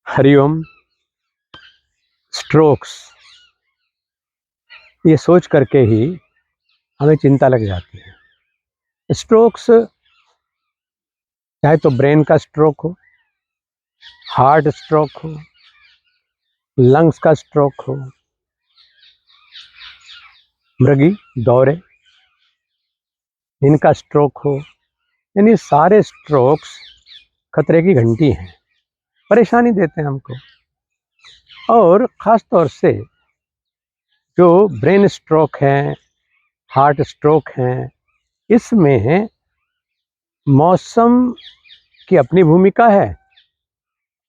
Hariom. Strokes, ये सोच करके ही हमें चिंता लग जाती है। स्ट्रोक्स चाहे तो ब्रेन का स्ट्रोक हो, हार्ट स्ट्रोक हो, लंग्स का स्ट्रोक हो, मृगी दौरे इनका स्ट्रोक हो, यानी सारे स्ट्रोक्स खतरे की घंटी हैं, परेशानी देते हैं हमको। और ख़ास तौर से जो ब्रेन स्ट्रोक हैं, हार्ट स्ट्रोक हैं, इसमें मौसम की अपनी भूमिका है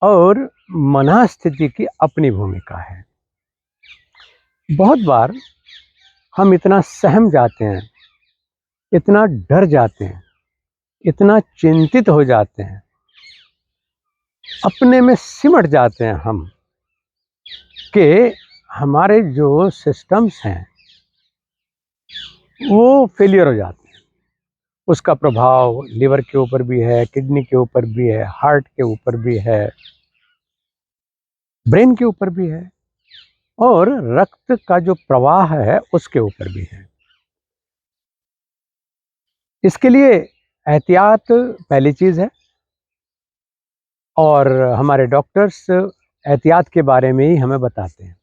और मनःस्थिति की अपनी भूमिका है। बहुत बार हम इतना सहम जाते हैं, इतना डर जाते हैं, इतना चिंतित हो जाते हैं, अपने में सिमट जाते हैं हम कि हमारे जो सिस्टम्स हैं वो फेलियर हो जाते हैं। उसका प्रभाव लिवर के ऊपर भी है, किडनी के ऊपर भी है, हार्ट के ऊपर भी है, ब्रेन के ऊपर भी है और रक्त का जो प्रवाह है उसके ऊपर भी है। इसके लिए एहतियात पहली चीज़ है और हमारे डॉक्टर्स एहतियात के बारे में ही हमें बताते हैं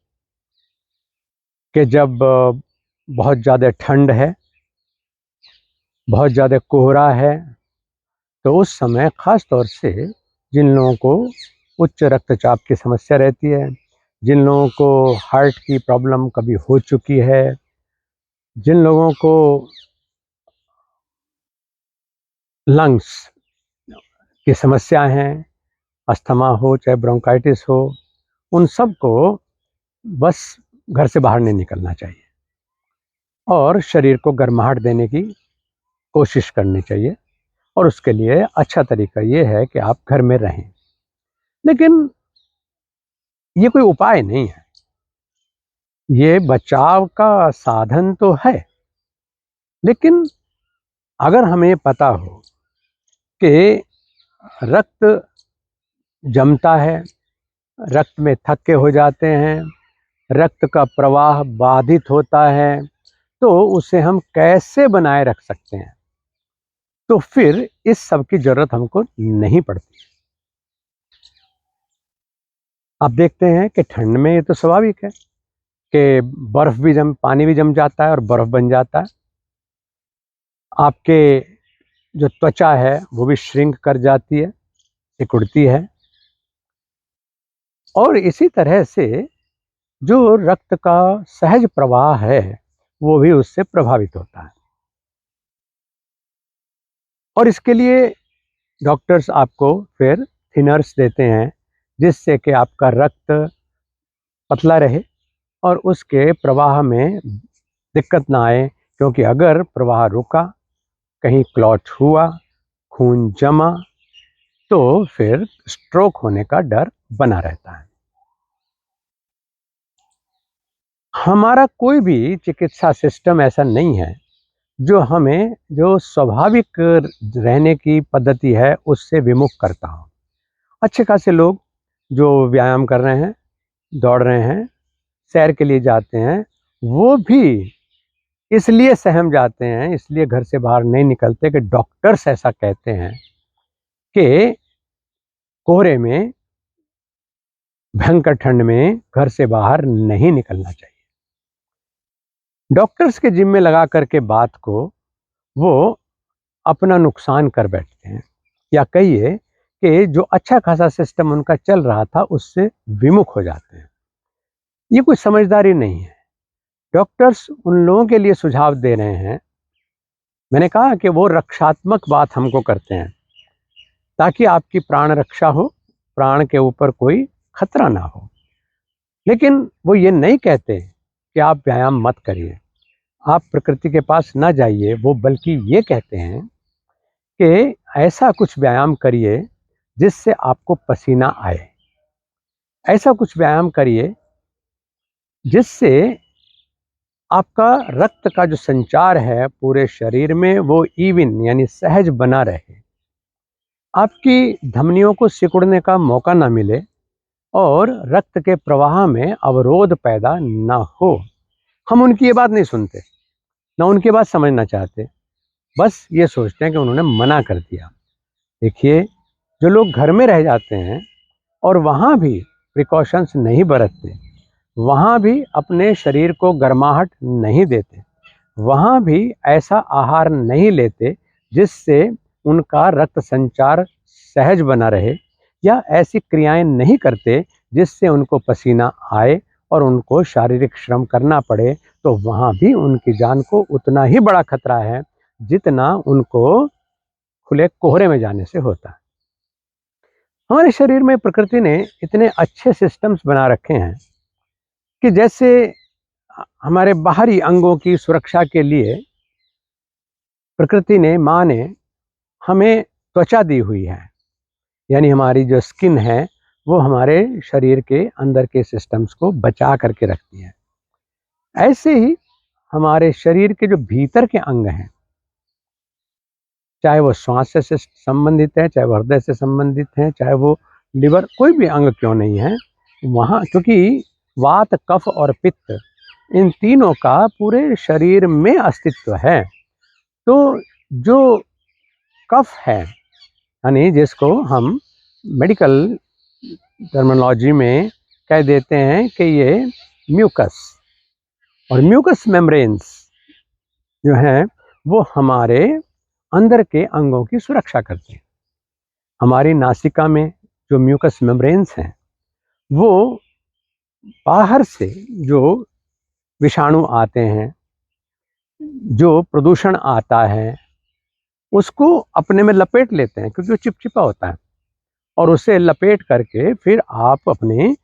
कि जब बहुत ज़्यादा ठंड है, बहुत ज़्यादा कोहरा है, तो उस समय ख़ास तौर से जिन लोगों को उच्च रक्तचाप की समस्या रहती है, जिन लोगों को हार्ट की प्रॉब्लम कभी हो चुकी है, जिन लोगों को लंग्स की समस्या हैं, अस्थमा हो चाहे ब्रोंकाइटिस हो, उन सब को बस घर से बाहर नहीं निकलना चाहिए और शरीर को गर्माहट देने की कोशिश करनी चाहिए। और उसके लिए अच्छा तरीका ये है कि आप घर में रहें। लेकिन ये कोई उपाय नहीं है, ये बचाव का साधन तो है। लेकिन अगर हमें पता हो कि रक्त जमता है, रक्त में थक्के हो जाते हैं, रक्त का प्रवाह बाधित होता है, तो उसे हम कैसे बनाए रख सकते हैं, तो फिर इस सब की ज़रूरत हमको नहीं पड़ती। आप देखते हैं कि ठंड में ये तो स्वाभाविक है कि बर्फ़ भी पानी भी जम जाता है और बर्फ़ बन जाता है। आपके जो त्वचा है वो भी श्रिंक कर जाती है, सिकुड़ती है और इसी तरह से जो रक्त का सहज प्रवाह है वो भी उससे प्रभावित होता है। और इसके लिए डॉक्टर्स आपको फिर थिनर्स देते हैं जिससे कि आपका रक्त पतला रहे और उसके प्रवाह में दिक्कत ना आए, क्योंकि अगर प्रवाह रुका, कहीं क्लॉट हुआ, खून जमा, तो फिर स्ट्रोक होने का डर बना रहता है। हमारा कोई भी चिकित्सा सिस्टम ऐसा नहीं है जो हमें जो स्वाभाविक रहने की पद्धति है उससे विमुख करता हो। अच्छे खासे लोग जो व्यायाम कर रहे हैं, दौड़ रहे हैं, सैर के लिए जाते हैं, वो भी इसलिए सहम जाते हैं, इसलिए घर से बाहर नहीं निकलते कि डॉक्टर्स ऐसा कहते हैं कि कोहरे में, भयंकर ठंड में घर से बाहर नहीं निकलना चाहिए। डॉक्टर्स के जिम्मे लगा करके बात को वो अपना नुकसान कर बैठते हैं, या कहिए कि जो अच्छा खासा सिस्टम उनका चल रहा था उससे विमुख हो जाते हैं। ये कोई समझदारी नहीं है। डॉक्टर्स उन लोगों के लिए सुझाव दे रहे हैं, मैंने कहा कि वो रक्षात्मक बात हमको करते हैं ताकि आपकी प्राण रक्षा हो, प्राण के ऊपर कोई खतरा ना हो। लेकिन वो ये नहीं कहते कि आप व्यायाम मत करिए, आप प्रकृति के पास ना जाइए। वो बल्कि ये कहते हैं कि ऐसा कुछ व्यायाम करिए जिससे आपको पसीना आए, ऐसा कुछ व्यायाम करिए जिससे आपका रक्त का जो संचार है पूरे शरीर में वो इवन यानी सहज बना रहे, आपकी धमनियों को सिकुड़ने का मौका ना मिले, और रक्त के प्रवाह में अवरोध पैदा न हो। हम उनकी ये बात नहीं सुनते, ना उनकी बात समझना चाहते, बस ये सोचते हैं कि उन्होंने मना कर दिया। देखिए, जो लोग घर में रह जाते हैं और वहाँ भी प्रिकॉशंस नहीं बरतते, वहाँ भी अपने शरीर को गर्माहट नहीं देते, वहाँ भी ऐसा आहार नहीं लेते जिससे उनका रक्त संचार सहज बना रहे, या ऐसी क्रियाएं नहीं करते जिससे उनको पसीना आए और उनको शारीरिक श्रम करना पड़े, तो वहाँ भी उनकी जान को उतना ही बड़ा खतरा है जितना उनको खुले कोहरे में जाने से होता है। हमारे शरीर में प्रकृति ने इतने अच्छे सिस्टम्स बना रखे हैं कि जैसे हमारे बाहरी अंगों की सुरक्षा के लिए प्रकृति ने, माँ ने हमें त्वचा दी हुई है, यानी हमारी जो स्किन है वो हमारे शरीर के अंदर के सिस्टम्स को बचा करके रखती है। ऐसे ही हमारे शरीर के जो भीतर के अंग हैं, चाहे वो श्वास से संबंधित है, चाहे वो हृदय से संबंधित है, चाहे वो लिवर, कोई भी अंग क्यों नहीं है, वहाँ क्योंकि वात, कफ और पित्त, इन तीनों का पूरे शरीर में अस्तित्व है। तो जो कफ है, यानी जिसको हम मेडिकल टर्मिनोलॉजी में कह देते हैं कि ये म्यूकस और म्यूकस मेम्ब्रेन्स जो हैं वो हमारे अंदर के अंगों की सुरक्षा करते हैं। हमारी नासिका में जो म्यूकस मेम्ब्रेन्स हैं वो बाहर से जो विषाणु आते हैं, जो प्रदूषण आता है, उसको अपने में लपेट लेते हैं, क्योंकि वो चिपचिपा होता है, और उसे लपेट करके फिर आप अपने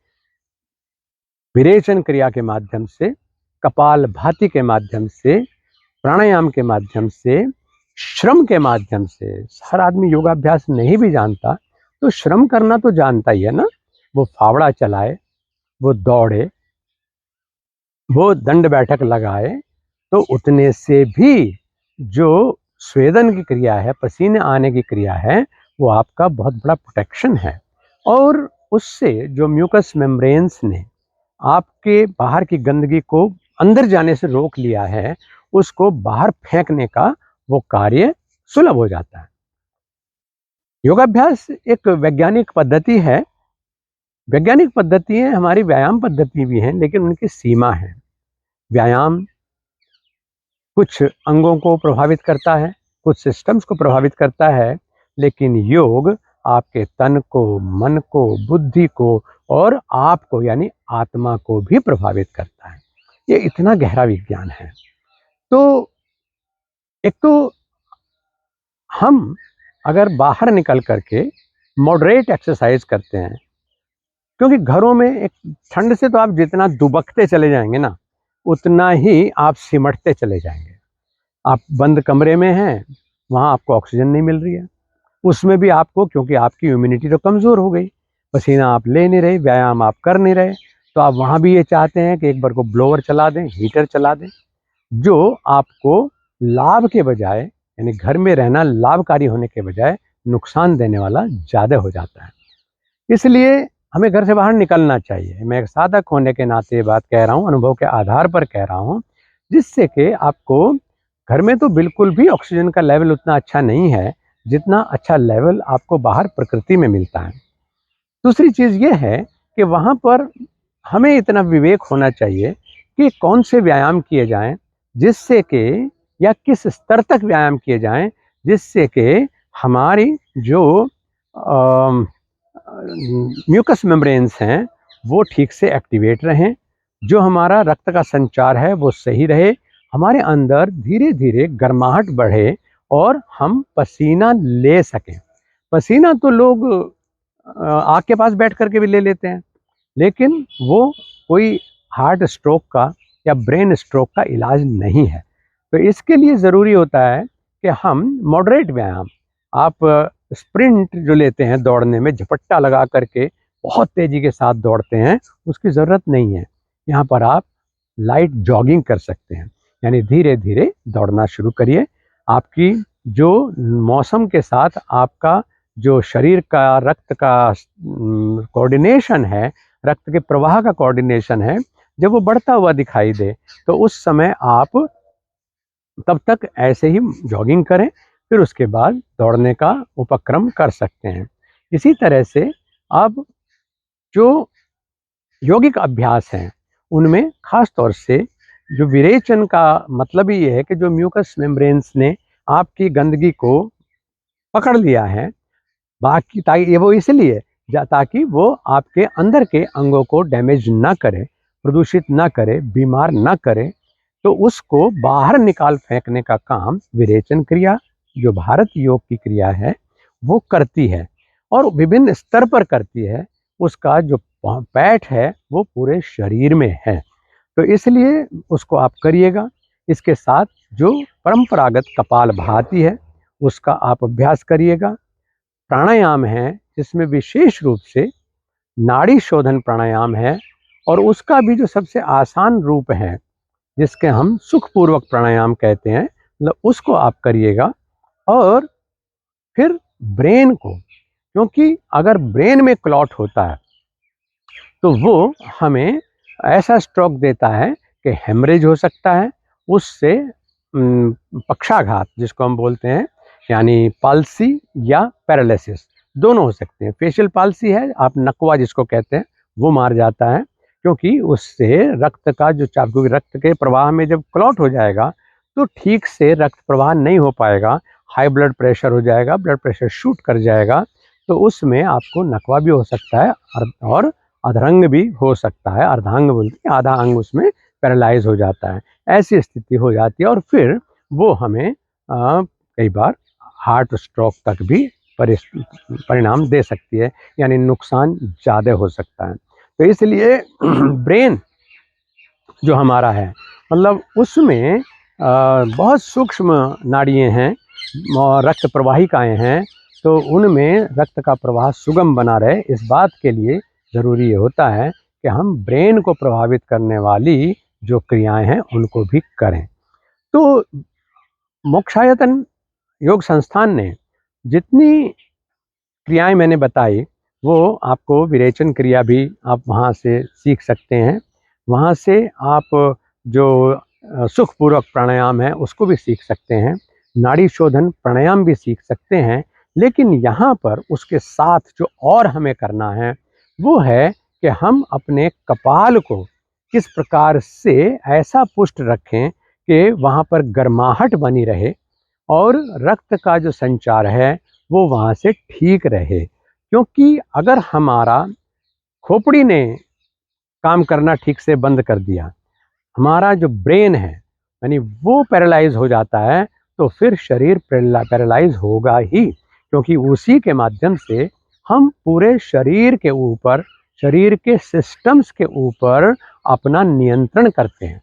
विरेचन क्रिया के माध्यम से, कपाल भाति के माध्यम से, प्राणायाम के माध्यम से, श्रम के माध्यम से, हर आदमी योगाभ्यास नहीं भी जानता तो श्रम करना तो जानता ही है ना। वो फावड़ा चलाए, वो दौड़े, वो दंड बैठक लगाए, तो उतने से भी जो स्वेदन की क्रिया है, पसीने आने की क्रिया है, वो आपका बहुत बड़ा प्रोटेक्शन है। और उससे जो म्यूकस मेम्ब्रेन्स ने आपके बाहर की गंदगी को अंदर जाने से रोक लिया है, उसको बाहर फेंकने का वो कार्य सुलभ हो जाता है। योगाभ्यास एक वैज्ञानिक पद्धति है। वैज्ञानिक पद्धतियाँ हमारी व्यायाम पद्धति भी हैं, लेकिन उनकी सीमा है। व्यायाम कुछ अंगों को प्रभावित करता है, कुछ सिस्टम्स को प्रभावित करता है, लेकिन योग आपके तन को, मन को, बुद्धि को और आपको यानी आत्मा को भी प्रभावित करता है। ये इतना गहरा विज्ञान है। तो एक तो हम अगर बाहर निकल करके मॉडरेट एक्सरसाइज करते हैं, क्योंकि घरों में एक ठंड से तो आप जितना दुबकते चले जाएंगे ना, उतना ही आप सिमटते चले जाएंगे। आप बंद कमरे में हैं, वहाँ आपको ऑक्सीजन नहीं मिल रही है, उसमें भी आपको, क्योंकि आपकी इम्यूनिटी तो कमज़ोर हो गई, पसीना आप ले नहीं रहे, व्यायाम आप कर नहीं रहे, तो आप वहाँ भी ये चाहते हैं कि एक बार को ब्लोअर चला दें, हीटर चला दें, जो आपको लाभ के बजाय, यानी घर में रहना लाभकारी होने के बजाय नुकसान देने वाला ज़्यादा हो जाता है। इसलिए हमें घर से बाहर निकलना चाहिए। मैं एक साधक होने के नाते ये बात कह रहा हूँ, अनुभव के आधार पर कह रहा हूँ, जिससे कि आपको घर में तो बिल्कुल भी ऑक्सीजन का लेवल उतना अच्छा नहीं है जितना अच्छा लेवल आपको बाहर प्रकृति में मिलता है। दूसरी चीज़ ये है कि वहाँ पर हमें इतना विवेक होना चाहिए कि कौन से व्यायाम किए जाएं, जिससे कि, या किस स्तर तक व्यायाम किए जाएं जिससे कि हमारी जो म्यूकस मेम्ब्रेन्स हैं वो ठीक से एक्टिवेट रहें, जो हमारा रक्त का संचार है वो सही रहे, हमारे अंदर धीरे धीरे गर्माहट बढ़े और हम पसीना ले सकें। पसीना तो लोग आग के पास बैठ करके भी ले लेते हैं, लेकिन वो कोई हार्ट स्ट्रोक का या ब्रेन स्ट्रोक का इलाज नहीं है। तो इसके लिए ज़रूरी होता है कि हम मॉडरेट व्यायाम, आप स्प्रिंट जो लेते हैं दौड़ने में, झपट्टा लगा करके बहुत तेज़ी के साथ दौड़ते हैं, उसकी ज़रूरत नहीं है। यहाँ पर आप लाइट जॉगिंग कर सकते हैं, यानी धीरे धीरे दौड़ना शुरू करिए। आपकी जो मौसम के साथ आपका जो शरीर का रक्त का कोऑर्डिनेशन है, रक्त के प्रवाह का कोऑर्डिनेशन है, जब वो बढ़ता हुआ दिखाई दे तो उस समय आप तब तक ऐसे ही जॉगिंग करें, फिर उसके बाद दौड़ने का उपक्रम कर सकते हैं। इसी तरह से अब जो यौगिक अभ्यास हैं, उनमें खास तौर से जो विरेचन का मतलब ही ये है कि जो म्यूकस मेम्ब्रेन्स ने आपकी गंदगी को पकड़ लिया है, बाकी ताकि ये वो इसलिए ताकि वो आपके अंदर के अंगों को डैमेज ना करे, प्रदूषित ना करे, बीमार ना करे, तो उसको बाहर निकाल फेंकने का काम विरेचन क्रिया, जो भारत योग की क्रिया है, वो करती है और विभिन्न स्तर पर करती है। उसका जो पैठ है वो पूरे शरीर में है, तो इसलिए उसको आप करिएगा। इसके साथ जो परंपरागत कपालभाति है उसका आप अभ्यास करिएगा। प्राणायाम है जिसमें विशेष रूप से नाड़ी शोधन प्राणायाम है और उसका भी जो सबसे आसान रूप है, जिसके हम सुखपूर्वक प्राणायाम कहते हैं, मतलब उसको आप करिएगा। और फिर ब्रेन को, क्योंकि अगर ब्रेन में क्लॉट होता है तो वो हमें ऐसा स्ट्रोक देता है कि हेमरेज हो सकता है, उससे पक्षाघात जिसको हम बोलते हैं, यानी पाल्सी या पैरालिसिस, दोनों हो सकते हैं। फेशियल पाल्सी है, आप नकवा जिसको कहते हैं, वो मार जाता है, क्योंकि उससे रक्त का जो क्योंकि रक्त के प्रवाह में जब क्लॉट हो जाएगा तो ठीक से रक्त प्रवाह नहीं हो पाएगा, हाई ब्लड प्रेशर हो जाएगा, ब्लड प्रेशर शूट कर जाएगा, तो उसमें आपको नकवा भी हो सकता है और अधरंग भी हो सकता है, अर्धांग बोलते हैं, आधा अंग उसमें पैरालाइज हो जाता है। ऐसी स्थिति हो जाती है और फिर वो हमें कई बार हार्ट स्ट्रोक तक भी परिणाम दे सकती है, यानी नुकसान ज़्यादा हो सकता है। तो इसलिए ब्रेन जो हमारा है, मतलब उसमें बहुत सूक्ष्म नाड़ियाँ हैं और रक्त प्रवाहिकाएँ हैं, तो उनमें रक्त का प्रवाह सुगम बना रहे, इस बात के लिए ज़रूरी ये होता है कि हम ब्रेन को प्रभावित करने वाली जो क्रियाएं हैं उनको भी करें। तो मोक्षायतन योग संस्थान ने जितनी क्रियाएं मैंने बताई, वो आपको विरेचन क्रिया भी आप वहाँ से सीख सकते हैं। वहाँ से आप जो सुखपूर्वक प्राणायाम है उसको भी सीख सकते हैं, नाड़ी शोधन प्राणायाम भी सीख सकते हैं। लेकिन यहाँ पर उसके साथ जो और हमें करना है वो है कि हम अपने कपाल को किस प्रकार से ऐसा पुष्ट रखें कि वहाँ पर गर्माहट बनी रहे और रक्त का जो संचार है वो वहाँ से ठीक रहे। क्योंकि अगर हमारा खोपड़ी ने काम करना ठीक से बंद कर दिया, हमारा जो ब्रेन है यानी वो पैरालाइज हो जाता है, तो फिर शरीर पैरालाइज होगा ही, क्योंकि उसी के माध्यम से हम पूरे शरीर के ऊपर, शरीर के सिस्टम्स के ऊपर अपना नियंत्रण करते हैं।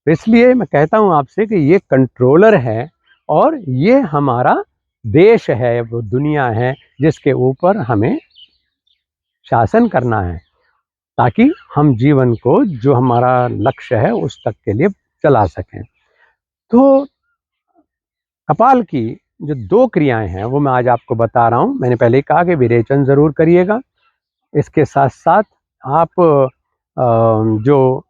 तो इसलिए मैं कहता हूँ आपसे कि ये कंट्रोलर है और ये हमारा देश है, वो दुनिया है जिसके ऊपर हमें शासन करना है, ताकि हम जीवन को जो हमारा लक्ष्य है उस तक के लिए चला सकें। तो कपाल की जो 2 क्रियाएं हैं वो मैं आज आपको बता रहा हूँ। मैंने पहले ही कहा कि विरेचन ज़रूर करिएगा, इसके साथ साथ आप जो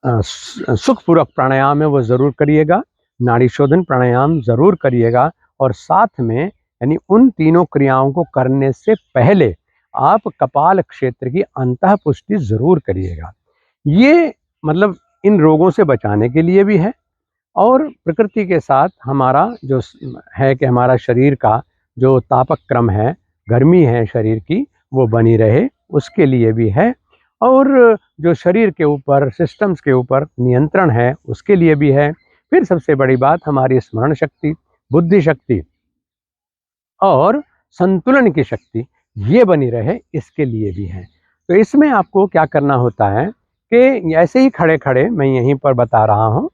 सुखपूर्वक प्राणायाम है वो ज़रूर करिएगा, नाड़ी शोधन प्राणायाम ज़रूर करिएगा, और साथ में यानी उन तीनों क्रियाओं को करने से पहले आप कपाल क्षेत्र की अंतः पुष्टि ज़रूर करिएगा। ये मतलब इन रोगों से बचाने के लिए भी है और प्रकृति के साथ हमारा जो है कि हमारा शरीर का जो तापक क्रम है, गर्मी है शरीर की, वो बनी रहे, उसके लिए भी है। और जो शरीर के ऊपर, सिस्टम्स के ऊपर नियंत्रण है उसके लिए भी है। फिर सबसे बड़ी बात हमारी स्मरण शक्ति, बुद्धि शक्ति और संतुलन की शक्ति ये बनी रहे, इसके लिए भी है। तो इसमें आपको क्या करना होता है कि ऐसे ही खड़े खड़े मैं यहीं पर बता रहा हूँ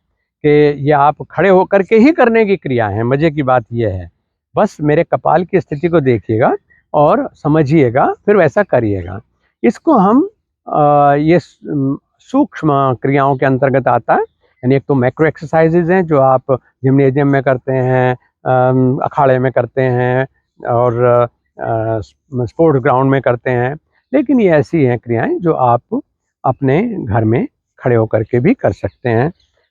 कि ये आप खड़े होकर के ही करने की क्रिया है। मज़े की बात यह है, बस मेरे कपाल की स्थिति को देखिएगा और समझिएगा, फिर वैसा करिएगा। इसको हम ये सूक्ष्म क्रियाओं के अंतर्गत आता है। यानी एक तो मैक्रो एक्सरसाइजेज हैं जो आप जिम्नेजियम में करते हैं, अखाड़े में करते हैं, और स्पोर्ट्स ग्राउंड में करते हैं, लेकिन ये ऐसी हैं क्रियाएं जो आप अपने घर में खड़े होकर के भी कर सकते हैं,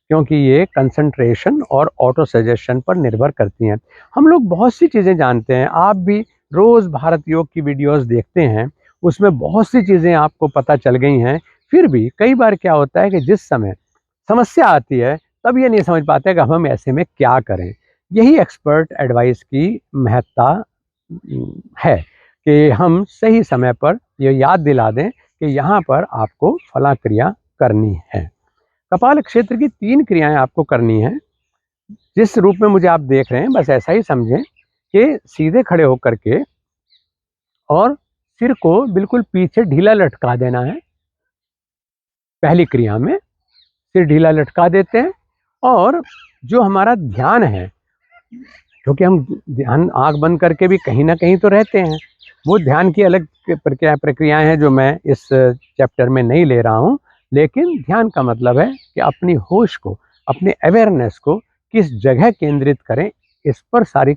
क्योंकि ये कंसंट्रेशन और ऑटो सजेशन पर निर्भर करती हैं। हम लोग बहुत सी चीज़ें जानते हैं, आप भी रोज़ भारत योग की वीडियोस देखते हैं, उसमें बहुत सी चीज़ें आपको पता चल गई हैं। फिर भी कई बार क्या होता है कि जिस समय समस्या आती है तब ये नहीं समझ पाते कि हम ऐसे में क्या करें। यही एक्सपर्ट एडवाइस की महत्ता है कि हम सही समय पर ये याद दिला दें कि यहाँ पर आपको फला क्रिया करनी है। कपाल क्षेत्र की 3 क्रियाएं आपको करनी हैं। जिस रूप में मुझे आप देख रहे हैं बस ऐसा ही समझें कि सीधे खड़े होकर के और सिर को बिल्कुल पीछे ढीला लटका देना है। पहली क्रिया में सिर ढीला लटका देते हैं और जो हमारा ध्यान है, क्योंकि हम ध्यान आँख बंद करके भी कहीं ना कहीं तो रहते हैं, वो ध्यान की अलग प्रक्रियाएं हैं जो मैं इस चैप्टर में नहीं ले रहा हूँ। लेकिन ध्यान का मतलब है कि अपनी होश को, अपने अवेयरनेस को किस जगह केंद्रित करें, इस पर सारी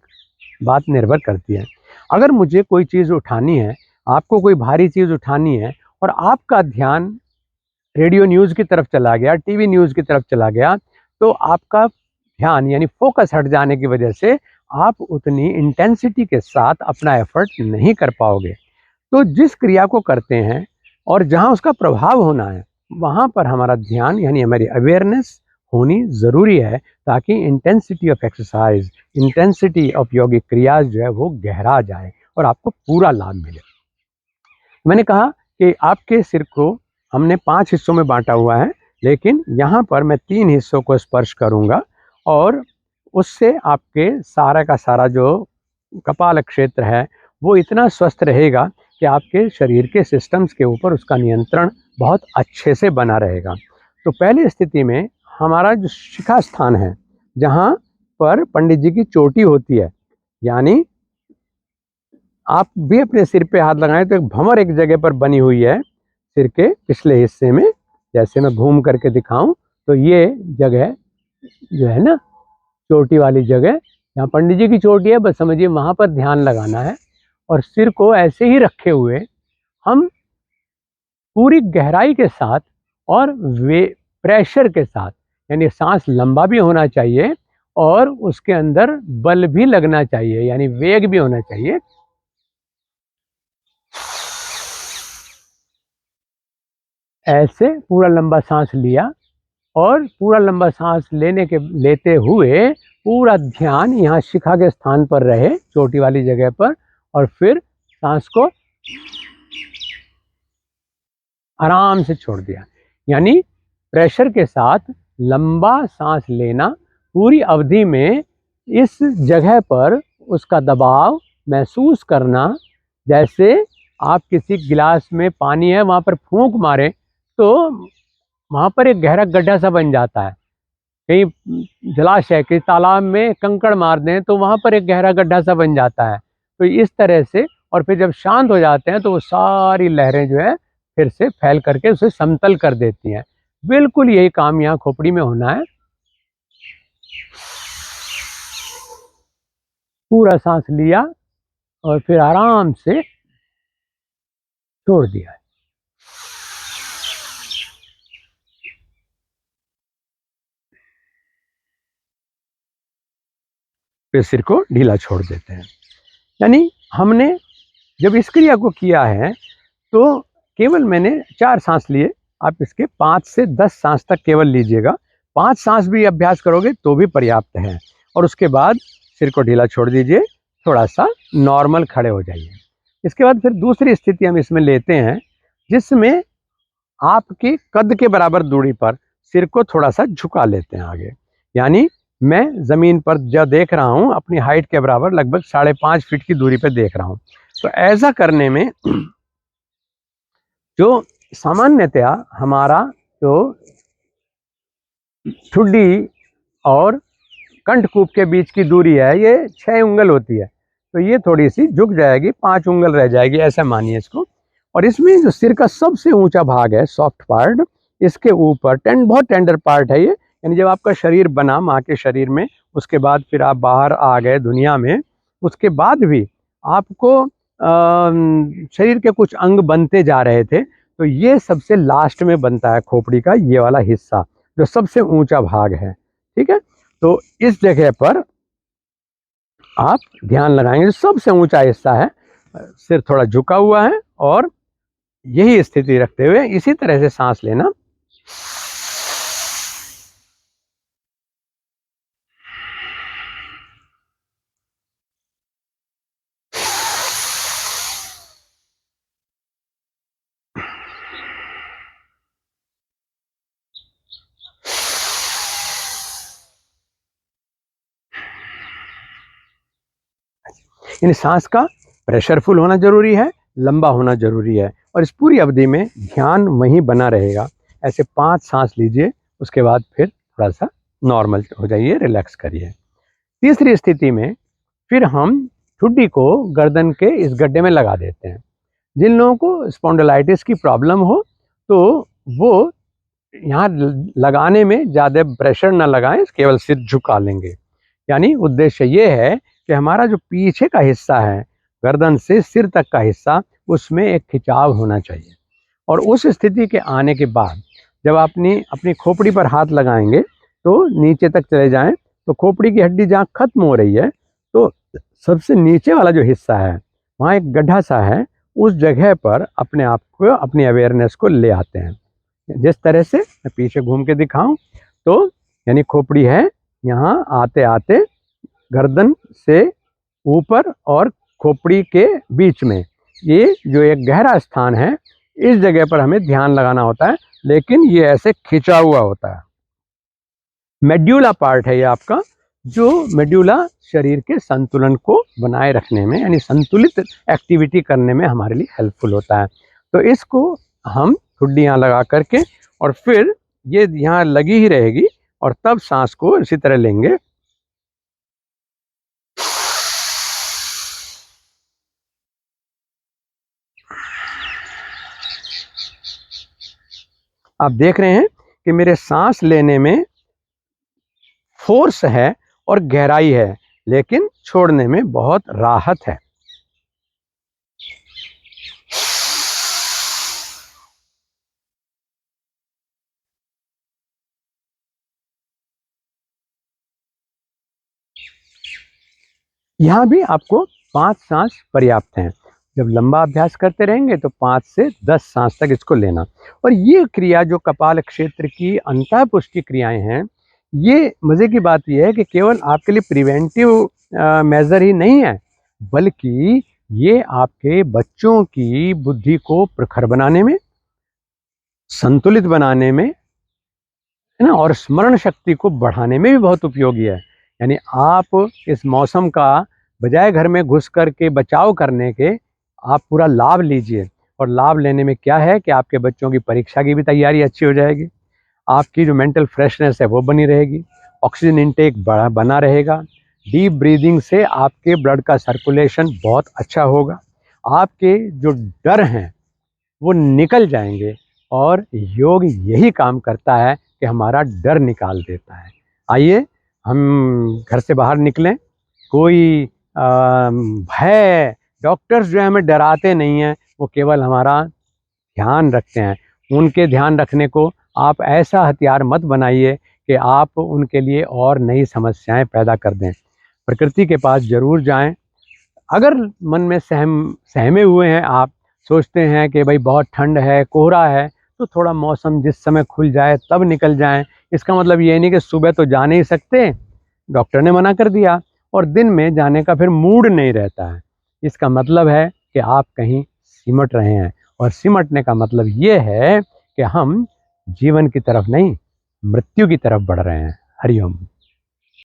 बात निर्भर करती है। अगर मुझे कोई चीज़ उठानी है, आपको कोई भारी चीज़ उठानी है और आपका ध्यान रेडियो न्यूज़ की तरफ चला गया, टीवी न्यूज़ की तरफ चला गया, तो आपका ध्यान यानी फोकस हट जाने की वजह से आप उतनी इंटेंसिटी के साथ अपना एफर्ट नहीं कर पाओगे। तो जिस क्रिया को करते हैं और जहाँ उसका प्रभाव होना है, वहाँ पर हमारा ध्यान यानी हमारी अवेयरनेस होनी ज़रूरी है, ताकि intensity of exercise, intensity of यौगिक क्रियाज जो है वो गहरा जाए और आपको पूरा लाभ मिले। मैंने कहा कि आपके सिर को हमने 5 हिस्सों में बांटा हुआ है, लेकिन यहाँ पर मैं 3 हिस्सों को स्पर्श करूँगा और उससे आपके सारा का सारा जो कपाल क्षेत्र है वो इतना स्वस्थ रहेगा कि आपके शरीर के सिस्टम्स के ऊपर उसका नियंत्रण बहुत अच्छे से बना रहेगा। तो पहली स्थिति में हमारा जो शिखा स्थान है, जहाँ पर पंडित जी की चोटी होती है, यानी आप भी अपने सिर पे हाथ लगाएं तो एक भंवर एक जगह पर बनी हुई है सिर के पिछले हिस्से में। जैसे मैं घूम करके दिखाऊं तो ये जगह जो है ना, चोटी वाली जगह, यहाँ पंडित जी की चोटी है, बस समझिए वहाँ पर ध्यान लगाना है और सिर को ऐसे ही रखे हुए हम पूरी गहराई के साथ और वे प्रेशर के साथ, यानी सांस लंबा भी होना चाहिए और उसके अंदर बल भी लगना चाहिए, यानी वेग भी होना चाहिए। ऐसे पूरा लंबा सांस लिया और पूरा लंबा सांस लेते हुए पूरा ध्यान यहाँ शिखा के स्थान पर रहे, चोटी वाली जगह पर, और फिर सांस को आराम से छोड़ दिया। यानी प्रेशर के साथ लंबा सांस लेना, पूरी अवधि में इस जगह पर उसका दबाव महसूस करना। जैसे आप किसी गिलास में पानी है, वहाँ पर फूंक मारें तो वहाँ पर एक गहरा गड्ढा सा बन जाता है। कहीं जलाशय के तालाब में कंकड़ मार दें तो वहाँ पर एक गहरा गड्ढा सा बन जाता है। तो इस तरह से, और फिर जब शांत हो जाते हैं तो वो सारी लहरें जो है फिर से फैल करके उसे समतल कर देती हैं। बिल्कुल यही काम यहाँ खोपड़ी में होना है। पूरा सांस लिया और फिर आराम से छोड़ दिया। फिर सिर को ढीला छोड़ देते हैं। यानी हमने जब इस क्रिया को किया है तो केवल मैंने 4 सांस लिए, आप इसके 5 से 10 सांस तक केवल लीजिएगा। 5 सांस भी अभ्यास करोगे तो भी पर्याप्त है, और उसके बाद सिर को ढीला छोड़ दीजिए, थोड़ा सा नॉर्मल खड़े हो जाइए। इसके बाद फिर दूसरी स्थिति हम इसमें लेते हैं, जिसमें आपके कद के बराबर दूरी पर सिर को थोड़ा सा झुका लेते हैं आगे। यानी मैं ज़मीन पर जो देख रहा हूँ अपनी हाइट के बराबर लगभग 5.5 फीट की दूरी पर देख रहा हूँ। तो ऐसा करने में जो सामान्यतया हमारा जो ठुड्डी और कंठकूप के बीच की दूरी है ये 6 उंगल होती है, तो ये थोड़ी सी झुक जाएगी, 5 उंगल रह जाएगी, ऐसा मानिए इसको। और इसमें जो सिर का सबसे ऊंचा भाग है, सॉफ्ट पार्ट, इसके ऊपर बहुत टेंडर पार्ट है ये। यानी जब आपका शरीर बना माँ के शरीर में, उसके बाद फिर आप बाहर आ गए दुनिया में, उसके बाद भी आपको शरीर के कुछ अंग बनते जा रहे थे, तो ये सबसे लास्ट में बनता है खोपड़ी का ये वाला हिस्सा, जो सबसे ऊंचा भाग है। ठीक है, तो इस जगह पर आप ध्यान लगाएंगे, जो सबसे ऊंचा हिस्सा है, सिर थोड़ा झुका हुआ है, और यही स्थिति रखते हुए इसी तरह से सांस लेना। इन सांस का प्रेशरफुल होना जरूरी है, लंबा होना जरूरी है, और इस पूरी अवधि में ध्यान वहीं बना रहेगा। ऐसे 5 सांस लीजिए, उसके बाद फिर थोड़ा सा नॉर्मल हो जाइए, रिलैक्स करिए। तीसरी स्थिति में फिर हम ठुड्डी को गर्दन के इस गड्ढे में लगा देते हैं। जिन लोगों को स्पॉन्डिलाइटिस की प्रॉब्लम हो, तो वो यहाँ लगाने में ज़्यादा प्रेशर ना लगाएं, केवल सिर झुका लेंगे। यानी उद्देश्य ये है कि हमारा जो पीछे का हिस्सा है, गर्दन से सिर तक का हिस्सा, उसमें एक खिंचाव होना चाहिए। और उस स्थिति के आने के बाद जब अपनी अपनी खोपड़ी पर हाथ लगाएंगे तो नीचे तक चले जाएं, तो खोपड़ी की हड्डी जहाँ खत्म हो रही है, तो सबसे नीचे वाला जो हिस्सा है, वहाँ एक गड्ढा सा है, उस जगह पर अपने आप को, अपनी अवेयरनेस को ले आते हैं। जिस तरह से मैं पीछे घूम के दिखाऊं, तो यानी खोपड़ी है, यहाँ आते आते गर्दन से ऊपर और खोपड़ी के बीच में ये जो एक गहरा स्थान है, इस जगह पर हमें ध्यान लगाना होता है, लेकिन ये ऐसे खिंचा हुआ होता है। मेड्यूला पार्ट है ये आपका, जो मेड्यूला शरीर के संतुलन को बनाए रखने में, यानी संतुलित एक्टिविटी करने में हमारे लिए हेल्पफुल होता है। तो इसको हम ठुड्डी यहाँ लगा करके, और फिर ये यहाँ लगी ही रहेगी, और तब सांस को इसी तरह लेंगे। आप देख रहे हैं कि मेरे सांस लेने में फोर्स है और गहराई है, लेकिन छोड़ने में बहुत राहत है। यहाँ भी आपको 5 सांस पर्याप्त हैं। जब लंबा अभ्यास करते रहेंगे तो 5 से 10 सांस तक इसको लेना। और ये क्रिया जो कपाल क्षेत्र की अंतःपुष्टि क्रियाएं हैं, ये मज़े की बात यह है कि केवल आपके लिए प्रिवेंटिव मेजर ही नहीं है, बल्कि ये आपके बच्चों की बुद्धि को प्रखर बनाने में, संतुलित बनाने में, है ना, और स्मरण शक्ति को बढ़ाने में भी बहुत उपयोगी है। यानी आप इस मौसम का बजाय घर में घुस कर के बचाव करने के, आप पूरा लाभ लीजिए। और लाभ लेने में क्या है कि आपके बच्चों की परीक्षा की भी तैयारी अच्छी हो जाएगी, आपकी जो मेंटल फ्रेशनेस है वो बनी रहेगी, ऑक्सीजन इंटेक बना रहेगा, डीप ब्रीदिंग से आपके ब्लड का सर्कुलेशन बहुत अच्छा होगा, आपके जो डर हैं वो निकल जाएंगे। और योग यही काम करता है कि हमारा डर निकाल देता है। आइए हम घर से बाहर निकलें, कोई भय, डॉक्टर्स जो है हमें डराते नहीं हैं, वो केवल हमारा ध्यान रखते हैं। उनके ध्यान रखने को आप ऐसा हथियार मत बनाइए कि आप उनके लिए और नई समस्याएं पैदा कर दें। प्रकृति के पास ज़रूर जाएं। अगर मन में सहमे हुए हैं, आप सोचते हैं कि भाई बहुत ठंड है, कोहरा है, तो थोड़ा मौसम जिस समय खुल जाए तब निकल जाएं। इसका मतलब ये नहीं कि सुबह तो जा नहीं सकते, डॉक्टर ने मना कर दिया, और दिन में जाने का फिर मूड नहीं रहता है। इसका मतलब है कि आप कहीं सिमट रहे हैं, और सिमटने का मतलब ये है कि हम जीवन की तरफ नहीं, मृत्यु की तरफ बढ़ रहे हैं। हरिओम।